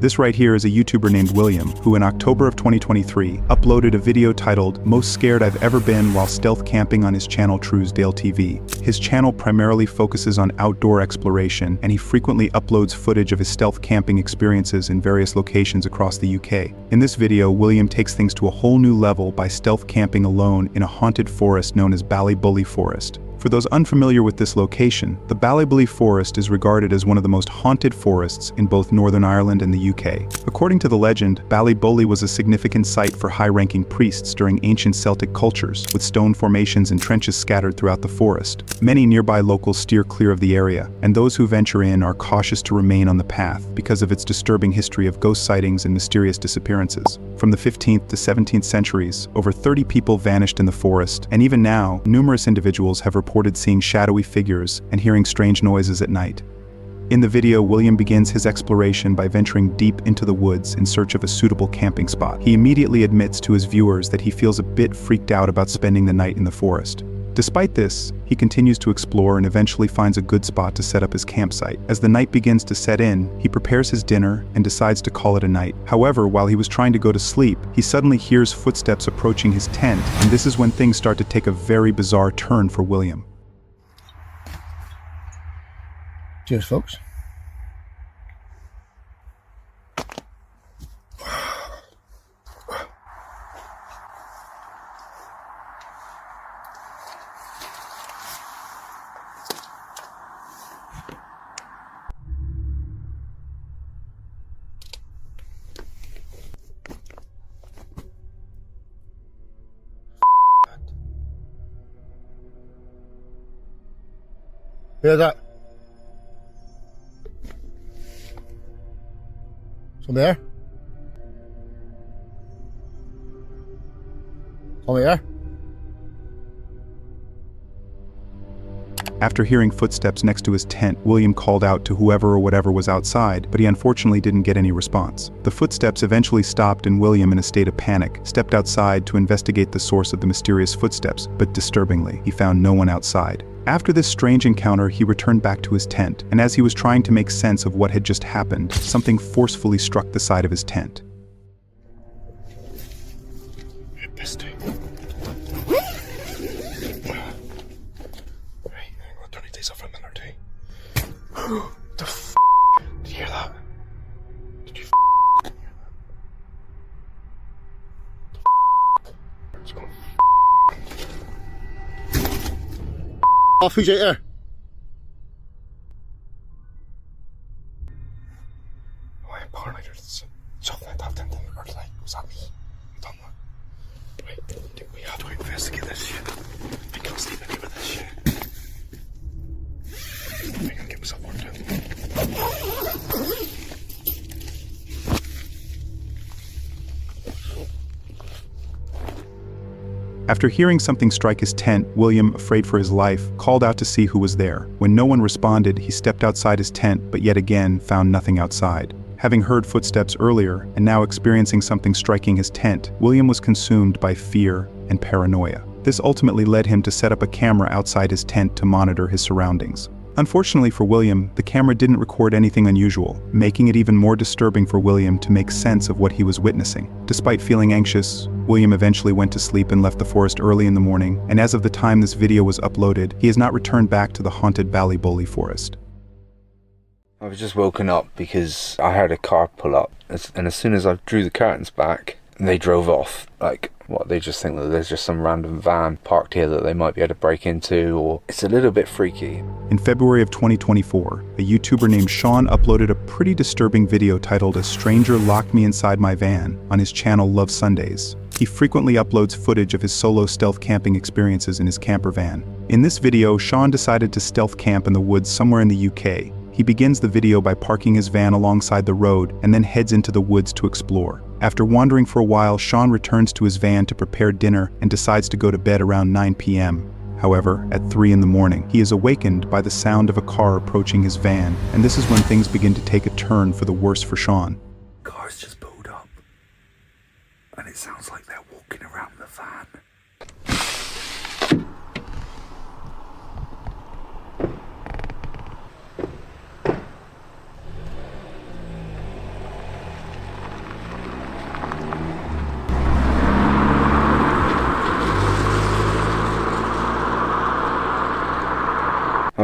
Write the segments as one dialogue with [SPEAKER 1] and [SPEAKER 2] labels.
[SPEAKER 1] This right here is a YouTuber named William, who in October of 2023 uploaded a video titled "Most Scared I've Ever Been While Stealth Camping" on his channel Truesdale TV. His channel primarily focuses on outdoor exploration, and he frequently uploads footage of his stealth camping experiences in various locations across the UK. In this video, William takes things to a whole new level by stealth camping alone in a haunted forest known as Ballybully Forest. For those unfamiliar with this location, the Ballybully Forest is regarded as one of the most haunted forests in both Northern Ireland and the UK. According to the legend, Ballybully was a significant site for high-ranking priests during ancient Celtic cultures, with stone formations and trenches scattered throughout the forest. Many nearby locals steer clear of the area, and those who venture in are cautious to remain on the path because of its disturbing history of ghost sightings and mysterious disappearances. From the 15th to 17th centuries, over 30 people vanished in the forest, and even now, numerous individuals have reported seeing shadowy figures and hearing strange noises at night. In the video, William begins his exploration by venturing deep into the woods in search of a suitable camping spot. He immediately admits to his viewers that he feels a bit freaked out about spending the night in the forest. Despite this, he continues to explore and eventually finds a good spot to set up his campsite. As the night begins to set in, he prepares his dinner and decides to call it a night. However, while he was trying to go to sleep, he suddenly hears footsteps approaching his tent, and this is when things start to take a very bizarre turn for William.
[SPEAKER 2] Cheers, folks. Hear that? Something there? Something there?
[SPEAKER 1] After hearing footsteps next to his tent, William called out to whoever or whatever was outside, but he unfortunately didn't get any response. The footsteps eventually stopped, and William, in a state of panic, stepped outside to investigate the source of the mysterious footsteps, but disturbingly, he found no one outside. After this strange encounter, he returned back to his tent, and as he was trying to make sense of what had just happened, something forcefully struck the side of his tent.
[SPEAKER 2] The f***? Did you hear that? Did you It's going off, who's out there? Oh, I'm paranoid. There's something like that. Or like, was that me? I don't know. Right, I think we have to investigate this shit. I can't sleep any with this shit. I'm gonna get myself worked out.
[SPEAKER 1] After hearing something strike his tent, William, afraid for his life, called out to see who was there. When no one responded, he stepped outside his tent, but yet again found nothing outside. Having heard footsteps earlier, and now experiencing something striking his tent, William was consumed by fear and paranoia. This ultimately led him to set up a camera outside his tent to monitor his surroundings. Unfortunately for William, the camera didn't record anything unusual, making it even more disturbing for William to make sense of what he was witnessing. Despite feeling anxious, William eventually went to sleep and left the forest early in the morning, and as of the time this video was uploaded, he has not returned back to the haunted Ballybully Forest.
[SPEAKER 3] I was just woken up because I heard a car pull up, and as soon as I drew the curtains back, they drove off. Like, what, they just think that there's just some random van parked here that they might be able to break into, or it's a little bit freaky.
[SPEAKER 1] In February of 2024, a YouTuber named Sean uploaded a pretty disturbing video titled "A Stranger Locked Me Inside My Van" on his channel Love Sundays. He frequently uploads footage of his solo stealth camping experiences in his camper van. In this video, Sean decided to stealth camp in the woods somewhere in the UK. He begins the video by parking his van alongside the road and then heads into the woods to explore. After wandering for a while, Sean returns to his van to prepare dinner and decides to go to bed around 9 p.m. However, at 3 in the morning, he is awakened by the sound of a car approaching his van, and this is when things begin to take a turn for the worse for Sean.
[SPEAKER 4] Cars just pulled up, and it sounds like they're walking around the van.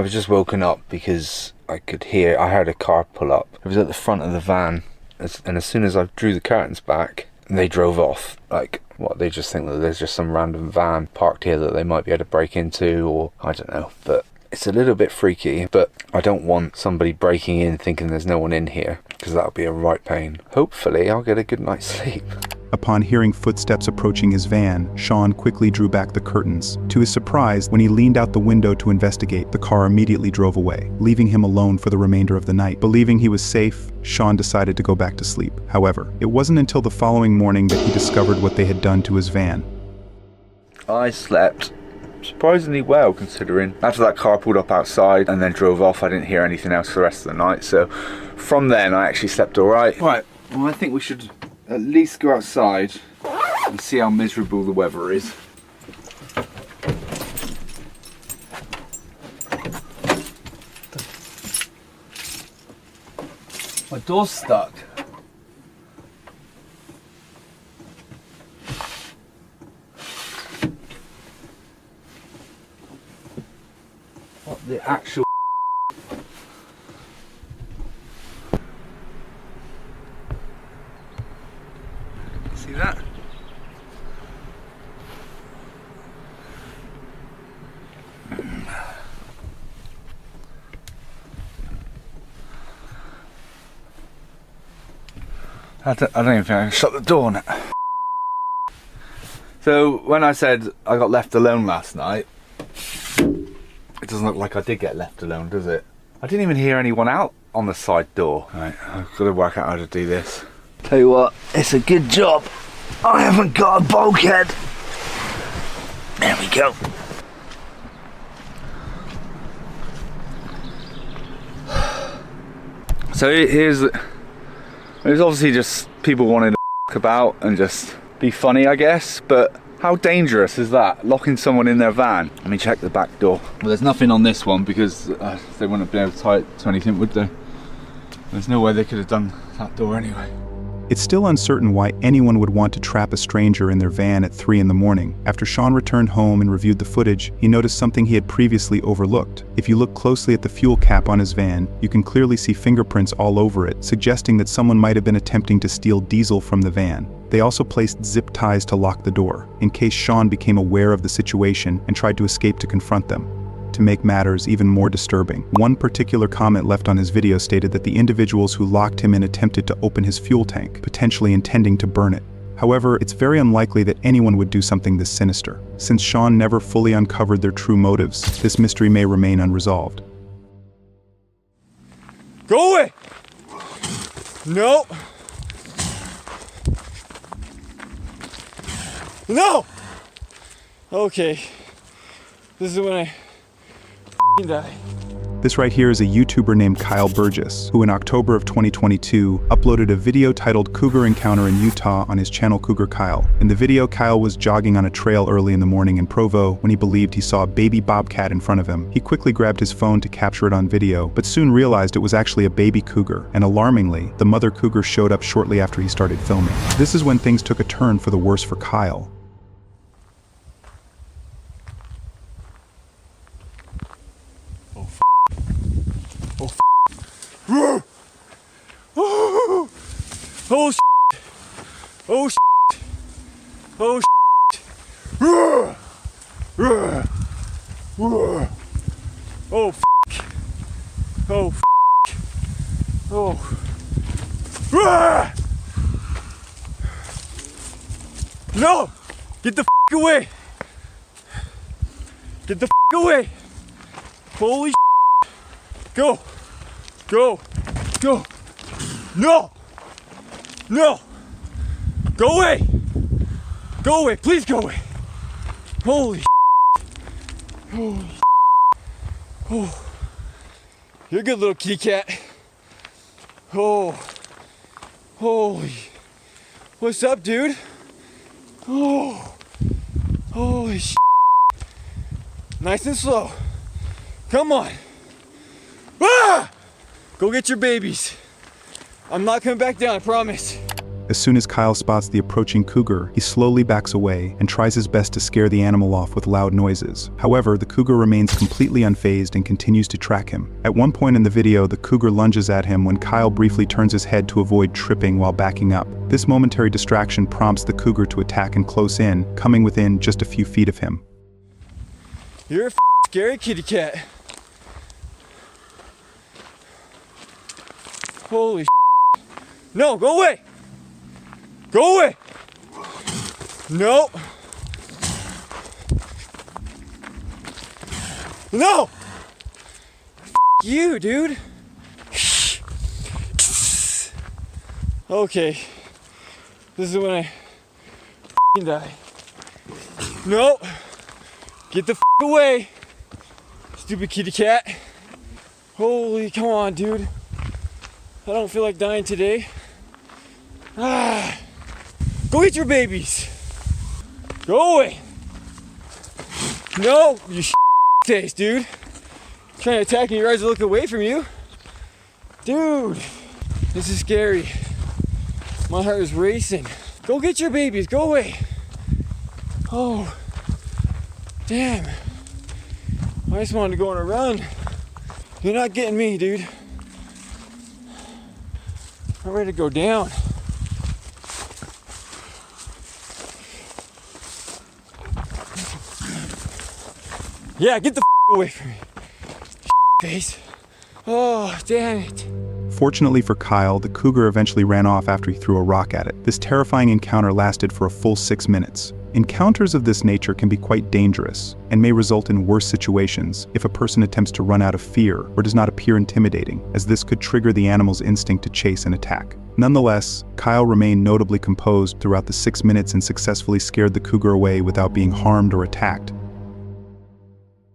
[SPEAKER 3] I was just woken up because I heard a car pull up. It was at the front of the van, and as soon as I drew the curtains back, they drove off. Like, what, they just think that there's just some random van parked here that they might be able to break into, or I don't know. But it's a little bit freaky, but I don't want somebody breaking in thinking there's no one in here, because that would be a right pain. Hopefully I'll get a good night's sleep.
[SPEAKER 1] Upon hearing footsteps approaching his van, Sean quickly drew back the curtains. To his surprise, when he leaned out the window to investigate, the car immediately drove away, leaving him alone for the remainder of the night. Believing he was safe, Sean decided to go back to sleep. However, it wasn't until the following morning that he discovered what they had done to his van.
[SPEAKER 3] I slept surprisingly well, considering after that car pulled up outside and then drove off, I didn't hear anything else for the rest of the night. So from then I actually slept all right. Right, well, I think we should at least go outside and see how miserable the weather is. My door's stuck. What the actual see that? I don't even think I can shut the door now. So when I said I got left alone last night, it doesn't look like I did get left alone, does it? I didn't even hear anyone out on the side door. Right, I've got to work out how to do this. Tell you what, it's a good job I haven't got a bulkhead. There we go. So there's obviously just people wanting to f*** about and just be funny, I guess, but how dangerous is that, locking someone in their van? Let me check the back door. Well, there's nothing on this one because they wouldn't have been able to tie it to anything, would they? There's no way they could have done that door anyway.
[SPEAKER 1] It's still uncertain why anyone would want to trap a stranger in their van at 3 in the morning. After Sean returned home and reviewed the footage, he noticed something he had previously overlooked. If you look closely at the fuel cap on his van, you can clearly see fingerprints all over it, suggesting that someone might have been attempting to steal diesel from the van. They also placed zip ties to lock the door, in case Sean became aware of the situation and tried to escape to confront them. To make matters even more disturbing, one particular comment left on his video stated that the individuals who locked him in attempted to open his fuel tank, potentially intending to burn it. However, it's very unlikely that anyone would do something this sinister. Since Sean never fully uncovered their true motives, this mystery may remain unresolved.
[SPEAKER 2] Go away! No! No! Okay. This is when I die.
[SPEAKER 1] This right here is a YouTuber named Kyle Burgess, who in October of 2022 uploaded a video titled Cougar Encounter in Utah on his channel Cougar Kyle. In the video, Kyle was jogging on a trail early in the morning in Provo when he believed he saw a baby bobcat in front of him. He quickly grabbed his phone to capture it on video, but soon realized it was actually a baby cougar, and alarmingly, the mother cougar showed up shortly after he started filming. This is when things took a turn for the worse for Kyle.
[SPEAKER 2] Oh shit! Oh shit! Oh shit! Oh f***! Oh f***! Oh! No! Get the f*** away! Get the f*** away! Holy shit! Go! Go! Go! No! No! Go away! Go away! Please go away! Holy shit! Holy shit! Oh. You're a good little kitty cat. Oh. Holy. What's up, dude? Oh. Holy shit. Nice and slow. Come on. Ah! Go get your babies. I'm not coming back down, I promise.
[SPEAKER 1] As soon as Kyle spots the approaching cougar, he slowly backs away and tries his best to scare the animal off with loud noises. However, the cougar remains completely unfazed and continues to track him. At one point in the video, the cougar lunges at him when Kyle briefly turns his head to avoid tripping while backing up. This momentary distraction prompts the cougar to attack and close in, coming within just a few feet of him.
[SPEAKER 2] You're a scary kitty cat. Holy no, go away! Go away! No! No! You, dude! Okay. This is when I die. No! Get the away! Stupid kitty cat. Holy, come on, dude. I don't feel like dying today. Go eat your babies. Go away. No, you face, dude. Trying to attack me, your eyes look away from you. Dude, this is scary. My heart is racing. Go get your babies, go away. Oh, damn. I just wanted to go on a run. You're not getting me, dude. I'm ready to go down. Yeah, get the away from me. Face. Oh, damn it.
[SPEAKER 1] Fortunately for Kyle, the cougar eventually ran off after he threw a rock at it. This terrifying encounter lasted for a full 6 minutes. Encounters of this nature can be quite dangerous and may result in worse situations if a person attempts to run out of fear or does not appear intimidating, as this could trigger the animal's instinct to chase and attack. Nonetheless, Kyle remained notably composed throughout the 6 minutes and successfully scared the cougar away without being harmed or attacked.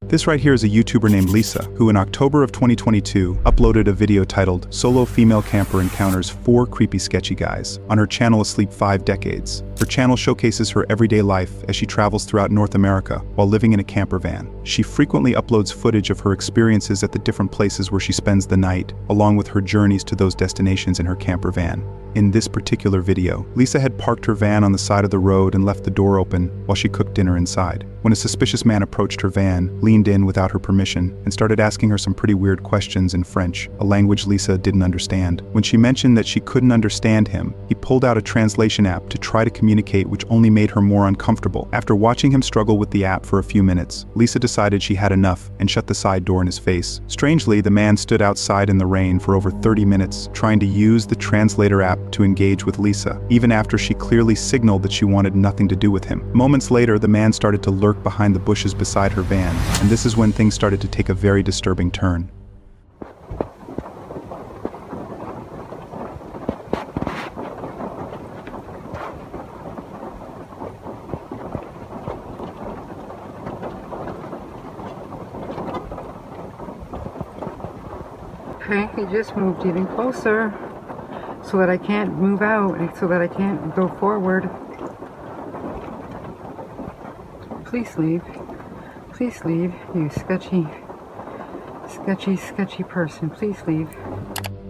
[SPEAKER 1] This right here is a YouTuber named Lisa, who in October of 2022 uploaded a video titled "Solo Female Camper Encounters 4 Creepy Sketchy Guys" on her channel Asleep 5 Decades. Her channel showcases her everyday life as she travels throughout North America while living in a camper van. She frequently uploads footage of her experiences at the different places where she spends the night, along with her journeys to those destinations in her camper van. In this particular video, Lisa had parked her van on the side of the road and left the door open while she cooked dinner inside. When a suspicious man approached her van, leaned in without her permission, and started asking her some pretty weird questions in French, a language Lisa didn't understand. When she mentioned that she couldn't understand him, he pulled out a translation app to try to communicate, which only made her more uncomfortable. After watching him struggle with the app for a few minutes, Lisa decided she had enough and shut the side door in his face. Strangely, the man stood outside in the rain for over 30 minutes, trying to use the translator app to engage with Lisa, even after she clearly signaled that she wanted nothing to do with him. Moments later, the man started to lurk behind the bushes beside her van, and this is when things started to take a very disturbing turn.
[SPEAKER 5] Okay, he just moved even closer so that I can't move out and so that I can't go forward. Please leave. Please leave, you sketchy person. Please leave.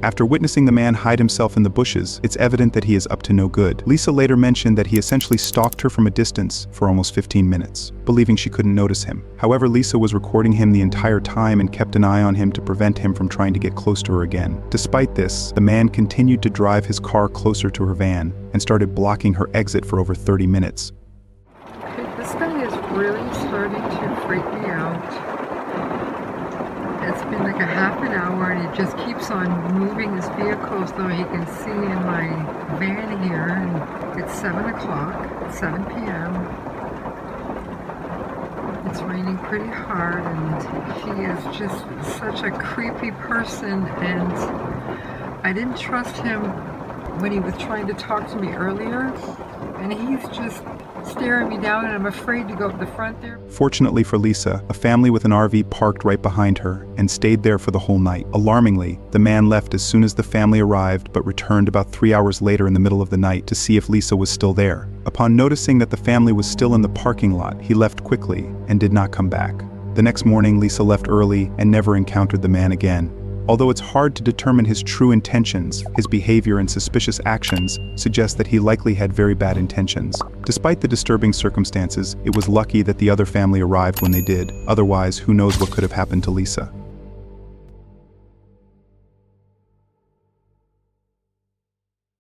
[SPEAKER 1] After witnessing the man hide himself in the bushes, it's evident that he is up to no good. Lisa later mentioned that he essentially stalked her from a distance for almost 15 minutes, believing she couldn't notice him. However, Lisa was recording him the entire time and kept an eye on him to prevent him from trying to get close to her again. Despite this, the man continued to drive his car closer to her van and started blocking her exit for over 30 minutes.
[SPEAKER 5] This guy is really starting to freak me out. It's been like a half an hour and he just keeps on moving his vehicle so he can see in my van here. And it's 7 o'clock, 7 p.m. It's raining pretty hard and he is just such a creepy person, and I didn't trust him when he was trying to talk to me earlier, and he's just staring me down and I'm afraid to go up the front there.
[SPEAKER 1] Fortunately for Lisa, a family with an RV parked right behind her and stayed there for the whole night. Alarmingly, the man left as soon as the family arrived but returned about 3 hours later in the middle of the night to see if Lisa was still there. Upon noticing that the family was still in the parking lot, he left quickly and did not come back. The next morning, Lisa left early and never encountered the man again. Although it's hard to determine his true intentions, his behavior and suspicious actions suggest that he likely had very bad intentions. Despite the disturbing circumstances, it was lucky that the other family arrived when they did. Otherwise, who knows what could have happened to Lisa.